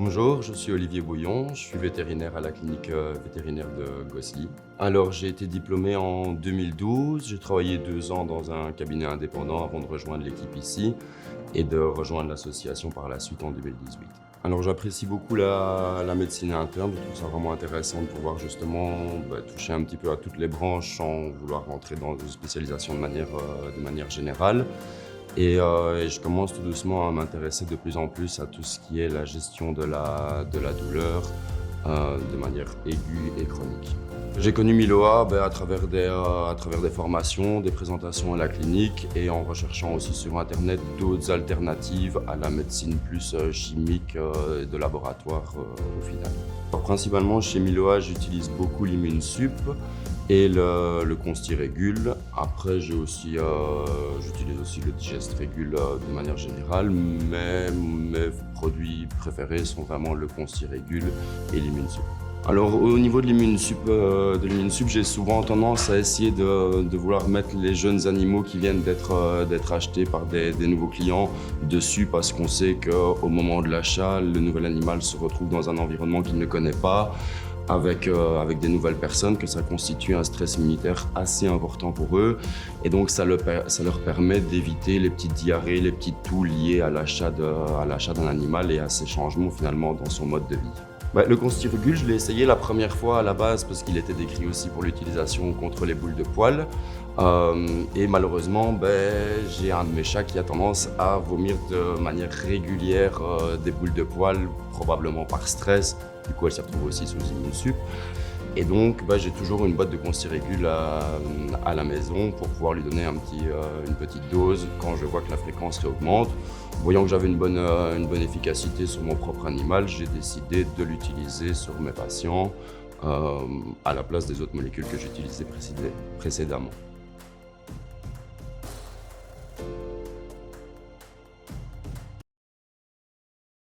Bonjour, je suis Olivier Bouillon, je suis vétérinaire à la clinique vétérinaire de Gosselies. Alors j'ai été diplômé en 2012, j'ai travaillé 2 ans dans un cabinet indépendant avant de rejoindre l'équipe ici et de rejoindre l'association par la suite en 2018. Alors j'apprécie beaucoup la médecine interne, je trouve ça vraiment intéressant de pouvoir justement toucher un petit peu à toutes les branches sans vouloir rentrer dans une spécialisation de manière générale. Et je commence tout doucement à m'intéresser de plus en plus à tout ce qui est la gestion de la douleur de manière aiguë et chronique. J'ai connu Miloa à travers des formations, des présentations à la clinique et en recherchant aussi sur Internet d'autres alternatives à la médecine plus chimique et de laboratoire au final. Alors, principalement chez Miloa, j'utilise beaucoup l'Immunsup et le Consti-Régule. Après, j'utilise aussi le Digest-Régule de manière générale, mais mes produits préférés sont vraiment le Consti-Régule et l'Immunsup. Alors au niveau de l'Immunsup, j'ai souvent tendance à essayer de vouloir mettre les jeunes animaux qui viennent d'être achetés par des nouveaux clients dessus parce qu'on sait qu'au moment de l'achat, le nouvel animal se retrouve dans un environnement qu'il ne connaît pas, avec des nouvelles personnes, que ça constitue un stress immunitaire assez important pour eux. Et donc ça leur permet d'éviter les petites diarrhées, les petites toux liées à l'achat d'un animal et à ces changements finalement dans son mode de vie. Le Consti-Régule, je l'ai essayé la première fois à la base parce qu'il était décrit aussi pour l'utilisation contre les boules de poils. Et malheureusement, j'ai un de mes chats qui a tendance à vomir de manière régulière des boules de poils, probablement par stress. Du coup, elle s'y retrouve aussi sous Immunsup. Et donc, j'ai toujours une boîte de Consti-Régule à la maison pour pouvoir lui donner une petite dose quand je vois que la fréquence réaugmente. Voyant que j'avais une bonne efficacité sur mon propre animal, j'ai décidé de l'utiliser sur mes patients à la place des autres molécules que j'utilisais précédemment.